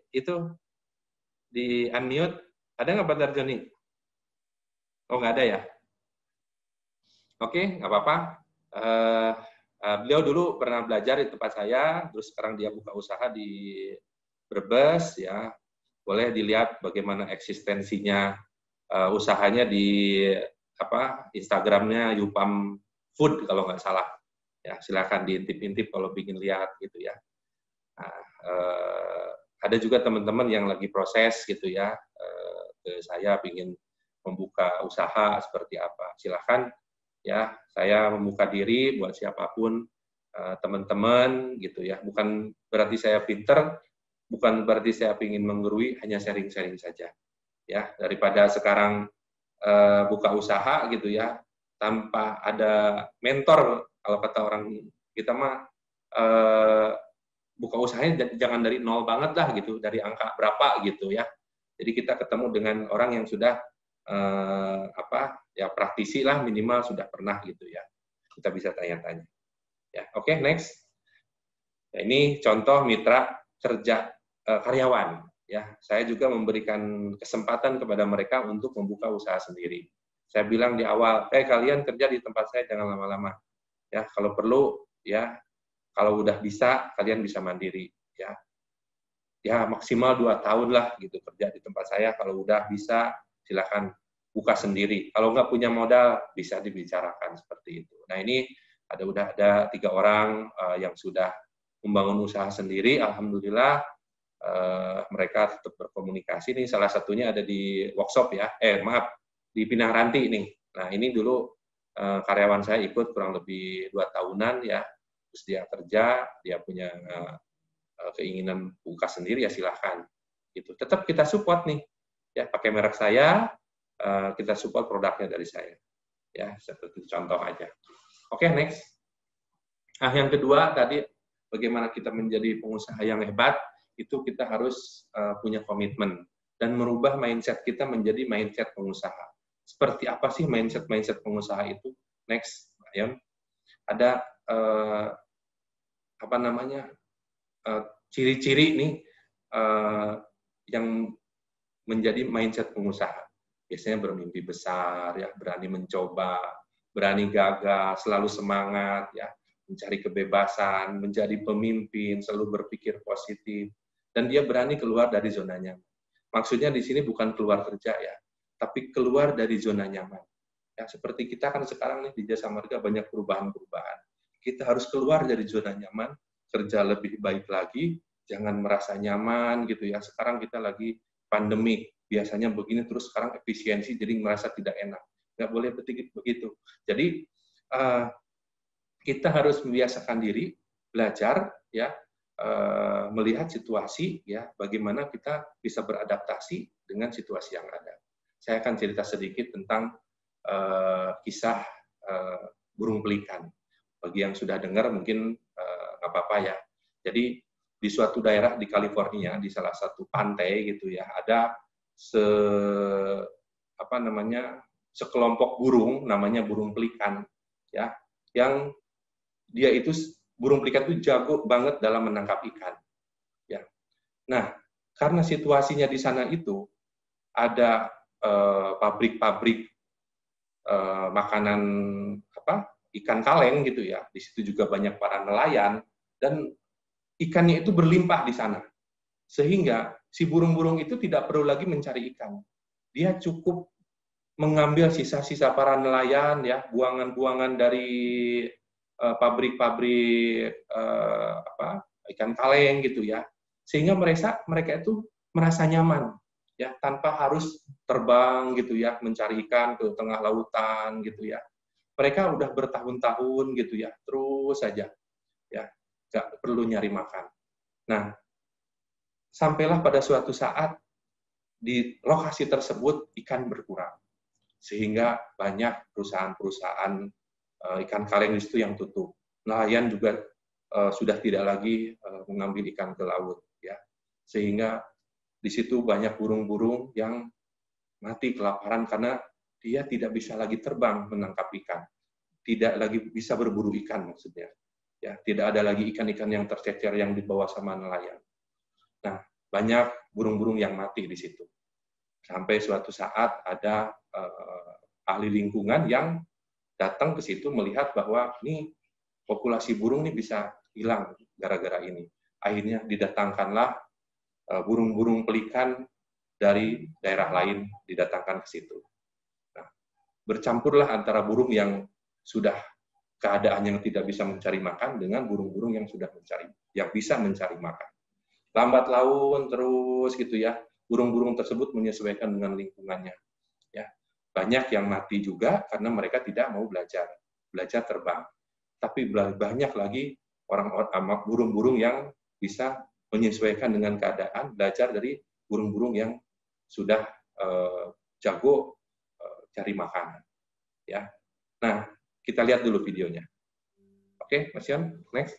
unmute. Ada nggak Pak Tarjoni? Oh nggak ada ya? Oke, nggak apa-apa. Beliau dulu pernah belajar di tempat saya, terus sekarang dia buka usaha di Brebes ya. Boleh dilihat bagaimana eksistensinya usahanya di Instagramnya Yupam Food kalau nggak salah. Ya, silakan diintip-intip kalau ingin lihat gitu ya. Nah, ada juga teman-teman yang lagi proses gitu ya, ke saya ingin membuka usaha seperti apa. Silakan ya, saya membuka diri buat siapapun teman-teman gitu ya. Bukan berarti saya pinter, bukan berarti saya ingin menggurui, hanya sharing-sharing saja. Ya, daripada sekarang buka usaha gitu ya, tanpa ada mentor, kalau kata orang kita mah buka usahanya jangan dari nol banget lah gitu, dari angka berapa gitu ya. Jadi kita ketemu dengan orang yang sudah ya praktisi lah, minimal sudah pernah gitu ya. Kita bisa tanya-tanya. Ya, oke, next. Ya, ini contoh mitra kerja karyawan. Ya, saya juga memberikan kesempatan kepada mereka untuk membuka usaha sendiri. Saya bilang di awal, kalian kerja di tempat saya jangan lama-lama. Ya, kalau perlu ya, kalau udah bisa kalian bisa mandiri ya. Ya maksimal 2 tahun lah gitu kerja di tempat saya. Kalau udah bisa silakan buka sendiri. Kalau nggak punya modal bisa dibicarakan seperti itu. Nah ini udah ada 3 orang yang sudah membangun usaha sendiri. Alhamdulillah mereka tetap berkomunikasi. Nih salah satunya ada di workshop ya. Di Pinang Ranti nih. Nah ini dulu karyawan saya ikut kurang lebih 2 tahunan ya. Terus dia kerja, dia punya keinginan buka sendiri ya silahkan. Gitu. Tetap kita support nih, ya pakai merek saya, kita support produknya dari saya. Ya seperti contoh aja. Oke, next. Nah yang kedua tadi bagaimana kita menjadi pengusaha yang hebat, itu kita harus punya komitmen dan merubah mindset kita menjadi mindset pengusaha. Seperti apa sih mindset pengusaha itu? Next, Ayam. Ada ciri-ciri nih yang menjadi mindset pengusaha. Biasanya bermimpi besar, ya, berani mencoba, berani gagal, selalu semangat, ya, mencari kebebasan, menjadi pemimpin, selalu berpikir positif, dan dia berani keluar dari zona nyaman. Maksudnya di sini bukan keluar kerja ya, tapi keluar dari zona nyaman. Ya, seperti kita kan sekarang nih di Jasa Marga banyak perubahan-perubahan. Kita harus keluar dari zona nyaman, kerja lebih baik lagi, jangan merasa nyaman gitu ya. Sekarang kita lagi pandemi, biasanya begini terus sekarang efisiensi jadi merasa tidak enak. Nggak boleh begitu. Jadi kita harus membiasakan diri, belajar ya, melihat situasi ya, bagaimana kita bisa beradaptasi dengan situasi yang ada. Saya akan cerita sedikit tentang kisah burung pelikan. Bagi yang sudah dengar mungkin nggak apa-apa ya. Jadi di suatu daerah di California, di salah satu pantai gitu ya, ada sekelompok burung, namanya burung pelikan, ya, yang dia itu burung pelikan itu jago banget dalam menangkap ikan. Ya. Nah, karena situasinya di sana itu ada pabrik-pabrik makanan ikan kaleng gitu ya. Di situ juga banyak para nelayan dan ikannya itu berlimpah di sana. Sehingga si burung-burung itu tidak perlu lagi mencari ikan. Dia cukup mengambil sisa-sisa para nelayan ya, buangan-buangan dari pabrik-pabrik ikan kaleng gitu ya. Sehingga mereka itu merasa nyaman ya, tanpa harus terbang gitu ya, mencari ikan ke tengah lautan gitu ya. Mereka udah bertahun-tahun gitu ya, terus saja ya, nggak perlu nyari makan. Nah, sampailah pada suatu saat di lokasi tersebut ikan berkurang, sehingga banyak perusahaan-perusahaan ikan kaleng di situ yang tutup. Nelayan juga sudah tidak lagi mengambil ikan ke laut, ya, sehingga di situ banyak burung-burung yang mati kelaparan karena dia tidak bisa lagi terbang menangkap ikan, tidak lagi bisa berburu ikan maksudnya, ya, tidak ada lagi ikan-ikan yang tercecer yang dibawa sama nelayan. Nah, banyak burung-burung yang mati di situ. Sampai suatu saat ada ahli lingkungan yang datang ke situ melihat bahwa ini populasi burung ini bisa hilang gara-gara ini. Akhirnya didatangkanlah burung-burung pelikan dari daerah lain didatangkan ke situ. Nah, bercampurlah antara burung yang sudah keadaan yang tidak bisa mencari makan dengan burung-burung yang bisa mencari makan. Lambat laun terus gitu ya, burung-burung tersebut menyesuaikan dengan lingkungannya. Ya, banyak yang mati juga karena mereka tidak mau belajar terbang. Tapi banyak lagi orang-orang burung-burung yang bisa menyesuaikan dengan keadaan, belajar dari burung-burung yang sudah jago cari makanan. Ya, nah kita lihat dulu videonya. Oke, Mas Yon, next.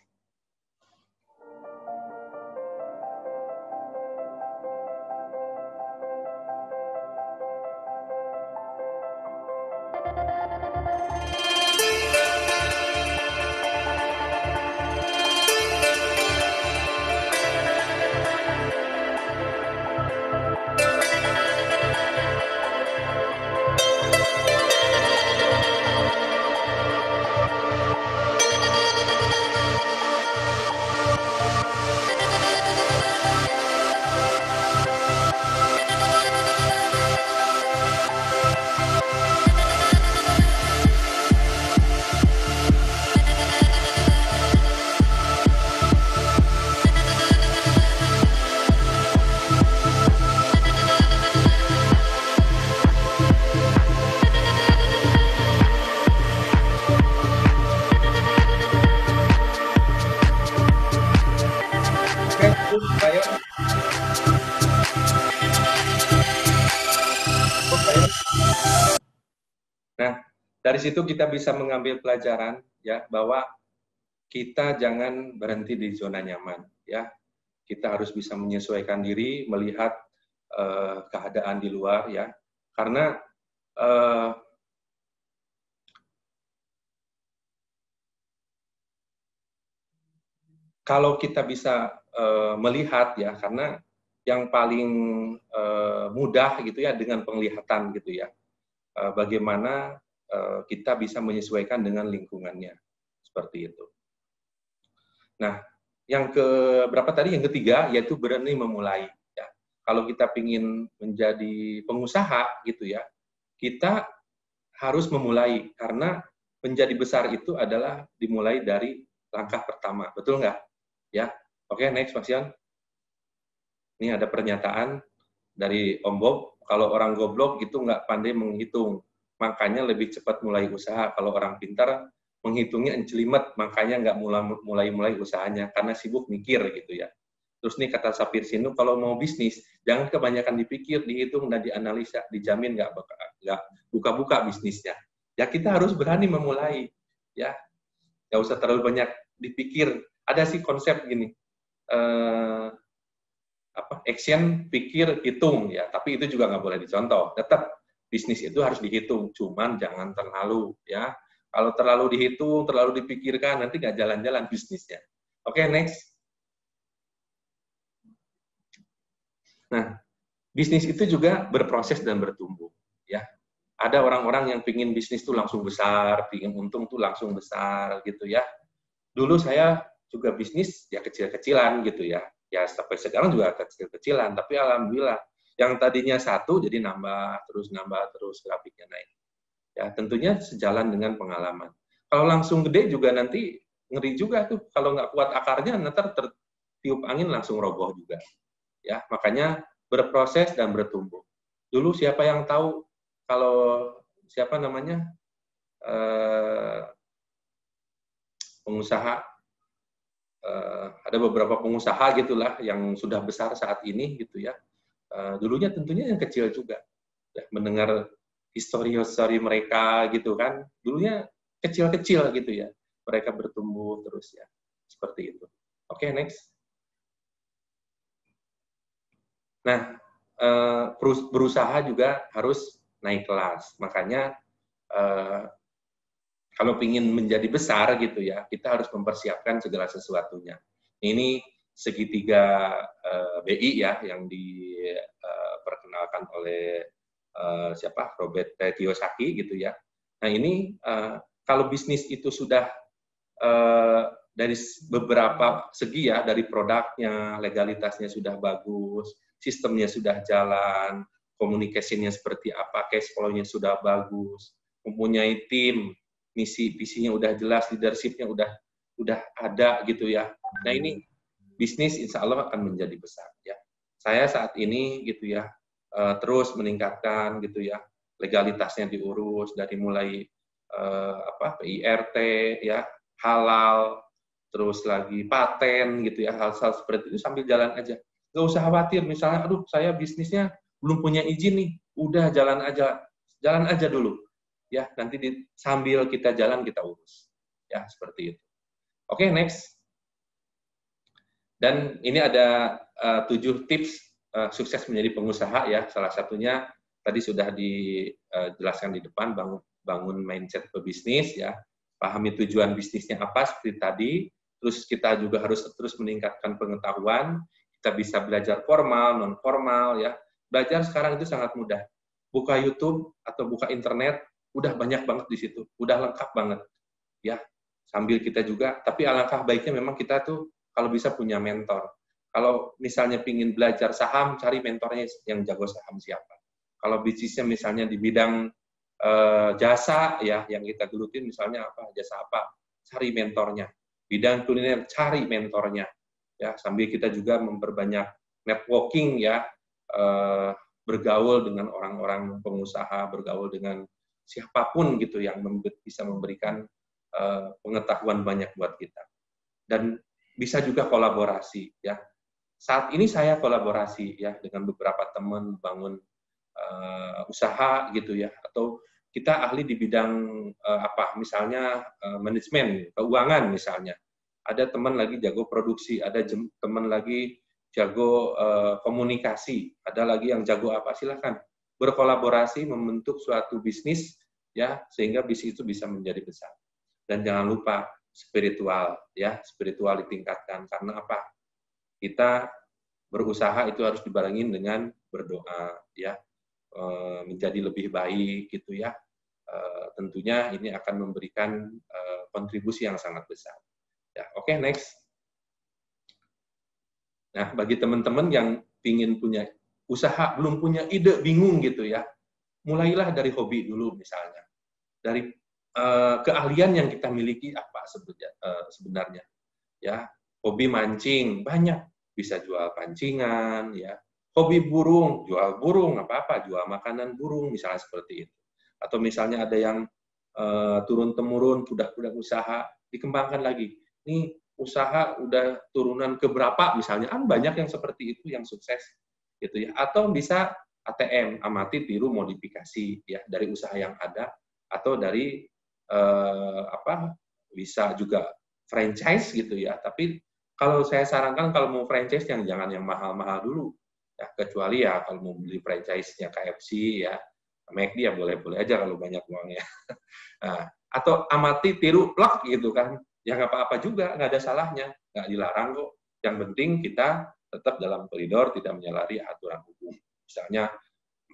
Nah, dari situ kita bisa mengambil pelajaran ya bahwa kita jangan berhenti di zona nyaman ya. Kita harus bisa menyesuaikan diri, melihat keadaan di luar ya. Karena kalau kita bisa melihat ya, karena yang paling mudah gitu ya dengan penglihatan gitu ya. Bagaimana kita bisa menyesuaikan dengan lingkungannya, seperti itu. Nah, yang berapa tadi? Yang ketiga, yaitu berani memulai. Ya. Kalau kita ingin menjadi pengusaha, gitu ya, kita harus memulai, karena menjadi besar itu adalah dimulai dari langkah pertama, betul nggak? Ya, oke, next, Mas Yon. Ini ada pernyataan dari Om Bob, kalau orang goblok itu nggak pandai menghitung, makanya lebih cepat mulai usaha. Kalau orang pintar menghitungnya encelimet, makanya nggak mulai usahanya, karena sibuk mikir gitu ya. Terus nih kata Sapir Sinu, kalau mau bisnis, jangan kebanyakan dipikir, dihitung, dan dianalisa, dijamin nggak buka-buka bisnisnya. Ya kita harus berani memulai, ya nggak usah terlalu banyak dipikir. Ada sih konsep gini, action, pikir, hitung ya. Tapi itu juga nggak boleh dicontoh. Tetap bisnis itu harus dihitung, cuman jangan terlalu ya. Kalau terlalu dihitung, terlalu dipikirkan, nanti nggak jalan-jalan bisnisnya. Oke, next. Nah, bisnis itu juga berproses dan bertumbuh ya. Ada orang-orang yang pingin bisnis tuh langsung besar, pingin untung tuh langsung besar gitu ya. Dulu saya juga bisnis ya kecil-kecilan gitu ya. Ya sampai sekarang juga kecil-kecilan, tapi alhamdulillah yang tadinya satu jadi nambah terus grafiknya naik. Ya tentunya sejalan dengan pengalaman. Kalau langsung gede juga nanti ngeri juga tuh, kalau nggak kuat akarnya nanti tertiup angin langsung roboh juga. Ya makanya berproses dan bertumbuh. Dulu siapa yang tahu kalau siapa namanya pengusaha, ada beberapa pengusaha gitulah yang sudah besar saat ini gitu ya. Dulunya tentunya yang kecil juga. Ya, mendengar histori mereka gitu kan, dulunya kecil-kecil gitu ya. Mereka bertumbuh terus ya. Seperti itu. Oke, next. Nah, berusaha juga harus naik kelas. Makanya kalau ingin menjadi besar gitu ya, kita harus mempersiapkan segala sesuatunya. Ini segitiga BI ya yang diperkenalkan oleh siapa? Robert Kiyosaki gitu ya. Nah ini kalau bisnis itu sudah dari beberapa segi ya, dari produknya, legalitasnya sudah bagus, sistemnya sudah jalan, komunikasinya seperti apa, cash flow-nya sudah bagus, mempunyai tim, visinya udah jelas, leadership-nya udah ada gitu ya. Nah ini bisnis insya Allah akan menjadi besar ya. Saya saat ini gitu ya terus meningkatkan gitu ya, legalitasnya diurus dari mulai PIRT ya, halal, terus lagi paten gitu ya, hal-hal seperti itu sambil jalan aja. Nggak usah khawatir misalnya, aduh saya bisnisnya belum punya izin nih, udah jalan aja dulu. Ya, nanti sambil kita jalan kita urus. Ya, seperti itu. Oke, next. Dan ini ada 7 tips sukses menjadi pengusaha ya. Salah satunya tadi sudah dijelaskan di depan, bangun mindset pebisnis ya. Pahami tujuan bisnisnya apa seperti tadi. Terus kita juga harus terus meningkatkan pengetahuan. Kita bisa belajar formal, non formal ya. Belajar sekarang itu sangat mudah. Buka YouTube atau buka internet, udah banyak banget di situ, udah lengkap banget, ya. Sambil kita juga, tapi alangkah baiknya memang kita tuh kalau bisa punya mentor. Kalau misalnya pingin belajar saham, cari mentornya yang jago saham siapa. Kalau bisnisnya misalnya di bidang jasa, ya, yang kita gelutin misalnya apa, jasa apa, cari mentornya. Bidang kuliner, cari mentornya. Ya, sambil kita juga memperbanyak networking, ya, bergaul dengan orang-orang pengusaha, bergaul dengan siapapun gitu yang bisa memberikan pengetahuan banyak buat kita. Dan bisa juga kolaborasi ya. Saat ini saya kolaborasi ya dengan beberapa teman bangun usaha gitu ya, atau kita ahli di bidang misalnya manajemen keuangan misalnya. Ada teman lagi jago produksi, ada teman lagi jago komunikasi, ada lagi yang jago apa, silakan berkolaborasi membentuk suatu bisnis ya, sehingga bisnis itu bisa menjadi besar. Dan jangan lupa spiritual ya, spiritual ditingkatkan. Karena apa? Kita berusaha itu harus dibarengin dengan berdoa ya, menjadi lebih baik gitu ya. Tentunya ini akan memberikan kontribusi yang sangat besar. Ya, oke, next. Nah, bagi teman-teman yang ingin punya usaha, belum punya ide, bingung gitu ya, mulailah dari hobi dulu misalnya. Dari keahlian yang kita miliki apa sebenarnya. Ya, hobi mancing, banyak. Bisa jual pancingan, ya. Hobi burung, jual burung, apa-apa, jual makanan burung, misalnya seperti itu. Atau misalnya ada yang turun-temurun, udah usaha, dikembangkan lagi. Ini usaha udah turunan ke berapa misalnya, banyak yang seperti itu yang sukses gitu ya. Atau bisa ATM, amati tiru modifikasi ya, dari usaha yang ada, atau dari bisa juga franchise gitu ya, tapi Kalau saya sarankan kalau mau franchise jangan yang mahal-mahal dulu. Ya, kecuali ya kalau mau beli franchise-nya KFC ya, McD ya boleh-boleh aja kalau banyak uangnya. Nah, atau amati, tiru, plak gitu kan. Ya nggak apa-apa juga, nggak ada salahnya. Nggak dilarang kok. Yang penting kita tetap dalam koridor, tidak menyalahi aturan hukum. Misalnya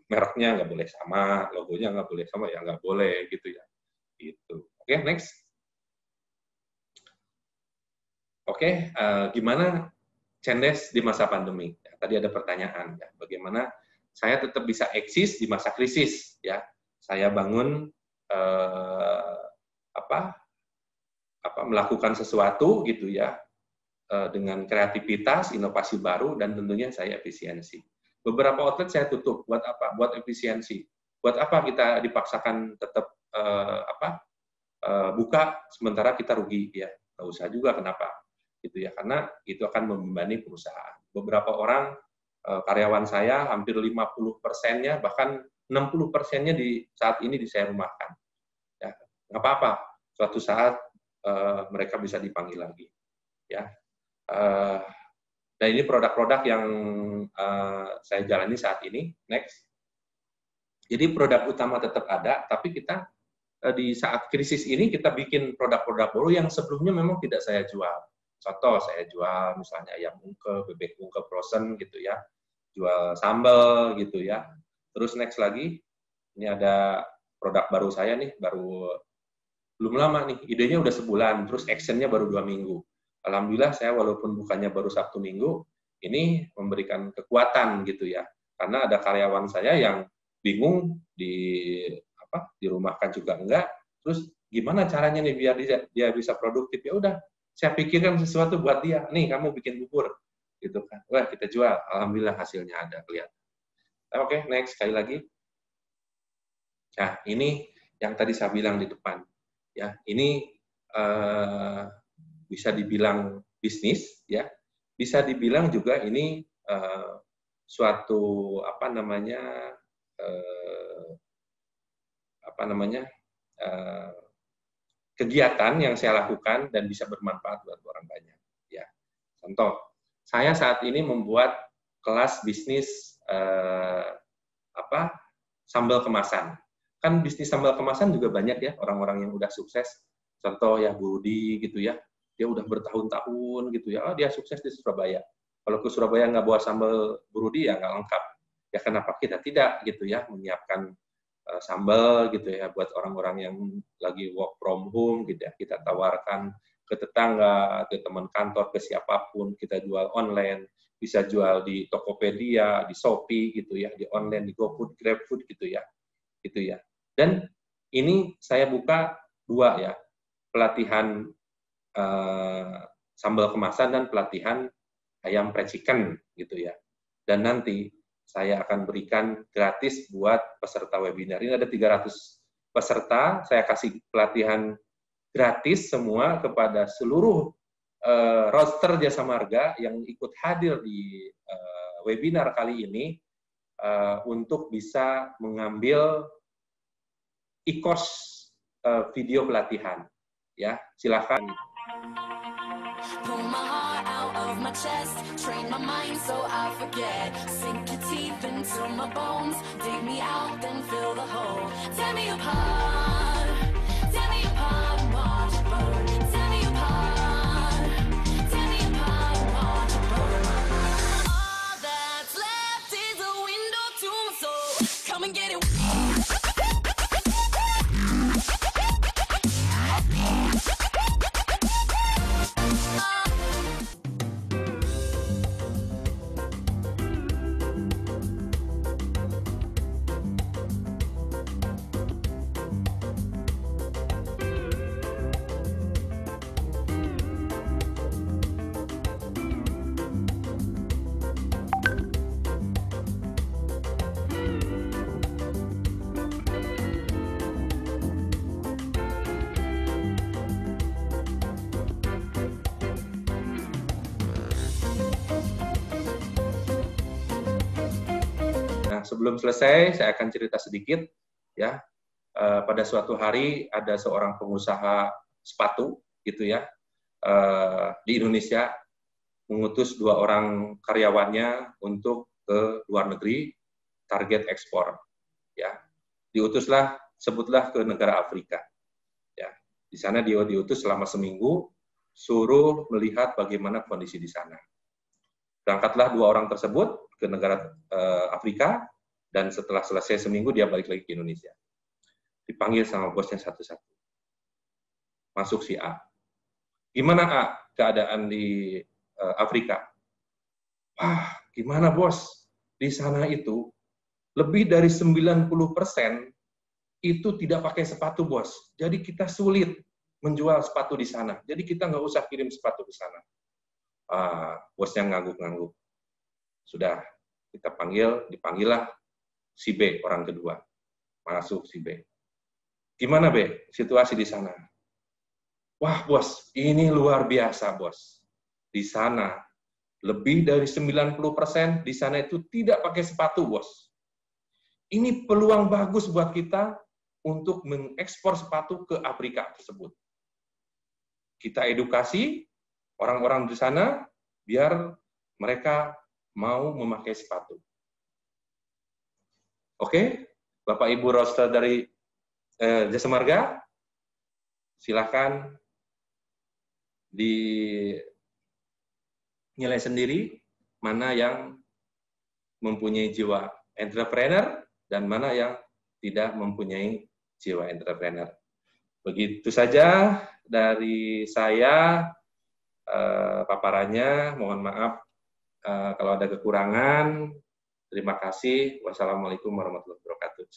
mereknya nggak boleh sama, logonya nggak boleh sama, ya nggak boleh gitu ya. Gitu. Oke, next. Oke, gimana Cendes di masa pandemi? Ya, tadi ada pertanyaan, ya, bagaimana saya tetap bisa eksis di masa krisis? Ya, saya bangun melakukan sesuatu gitu ya dengan kreativitas, inovasi baru, dan tentunya saya efisiensi. Beberapa outlet saya tutup, buat apa? Buat efisiensi. Buat apa kita dipaksakan tetap buka sementara kita rugi? Ya, nggak usah juga, kenapa? Gitu ya, karena itu akan membebani perusahaan. Beberapa orang karyawan saya hampir 50%-nya bahkan 60%-nya di saat ini saya rumahkan. Ya, nggak apa-apa. Suatu saat mereka bisa dipanggil lagi. Ya, dan ini produk-produk yang saya jalani saat ini. Next. Jadi produk utama tetap ada, tapi kita di saat krisis ini kita bikin produk-produk baru yang sebelumnya memang tidak saya jual. Contoh, saya jual misalnya ayam ungkep, bebek ungkep frozen gitu ya, jual sambal gitu ya. Terus next lagi, ini ada produk baru saya nih, baru belum lama nih, idenya udah sebulan, terus actionnya baru 2 minggu. Alhamdulillah saya walaupun bukannya baru Sabtu Minggu, ini memberikan kekuatan gitu ya, karena ada karyawan saya yang bingung dirumahkan juga enggak, terus gimana caranya nih biar dia bisa produktif? Ya udah, saya pikirkan sesuatu buat dia. Nih, kamu bikin bubur, gitu kan? Wah, kita jual. Alhamdulillah hasilnya ada, kelihatan. Oke, next sekali lagi. Nah, ini yang tadi saya bilang di depan. Ya, ini bisa dibilang bisnis, ya. Bisa dibilang juga ini suatu kegiatan yang saya lakukan dan bisa bermanfaat buat orang banyak. Ya, contoh, saya saat ini membuat kelas bisnis sambal kemasan. Kan bisnis sambal kemasan juga banyak ya orang-orang yang udah sukses. Contoh ya Budi gitu ya, dia udah bertahun-tahun gitu ya, dia sukses di Surabaya. Kalau ke Surabaya nggak bawa sambal Budi ya nggak lengkap. Ya kenapa kita tidak gitu ya menyiapkan sambal gitu ya buat orang-orang yang lagi work from home gitu ya, kita tawarkan ke tetangga, ke teman kantor, ke siapapun, kita jual online, bisa jual di Tokopedia, di Shopee gitu ya, di online, di GoFood, GrabFood gitu ya. Dan ini saya buka 2 ya, pelatihan sambal kemasan dan pelatihan ayam fried chicken gitu ya. Dan nanti saya akan berikan gratis buat peserta webinar. Ini ada 300 peserta, saya kasih pelatihan gratis semua kepada seluruh roster Jasa Marga yang ikut hadir di webinar kali ini untuk bisa mengambil e-course video pelatihan. Ya, silakan. Pull my heart out of my chest, train my mind so I forget. Sink your teeth into my bones, dig me out, then fill the hole. Tear me apart, and watch it burn. Tear me apart, and watch it burn. All that's left is a window to my soul. Come and get it. Sebelum selesai, saya akan cerita sedikit. Ya, pada suatu hari ada seorang pengusaha sepatu, gitu ya, di Indonesia. mengutus 2 orang karyawannya untuk ke luar negeri, target ekspor. Ya, diutuslah, sebutlah ke negara Afrika. Ya, di sana dia diutus selama seminggu, suruh melihat bagaimana kondisi di sana. Berangkatlah 2 orang tersebut ke negara Afrika, dan setelah selesai seminggu dia balik lagi ke Indonesia. Dipanggil sama bosnya satu-satu. Masuk si A. Gimana A keadaan di Afrika? Wah, gimana bos? Di sana itu lebih dari 90% itu tidak pakai sepatu, bos. Jadi kita sulit menjual sepatu di sana. Jadi kita nggak usah kirim sepatu ke sana. Bosnya ngangguk-ngangguk. Sudah, kita dipanggillah si B, orang kedua. Masuk si B. Gimana B, situasi di sana? Wah bos, ini luar biasa bos. Di sana, lebih dari 90% di sana itu tidak pakai sepatu, bos. Ini peluang bagus buat kita untuk mengekspor sepatu ke Afrika tersebut. Kita edukasi orang-orang di sana biar mereka mau memakai sepatu. Oke, Bapak Ibu roster dari Jasa Marga, silakan dinilai sendiri mana yang mempunyai jiwa entrepreneur dan mana yang tidak mempunyai jiwa entrepreneur. Begitu saja dari saya paparannya. Mohon maaf kalau ada kekurangan. Terima kasih. Wassalamualaikum warahmatullahi wabarakatuh.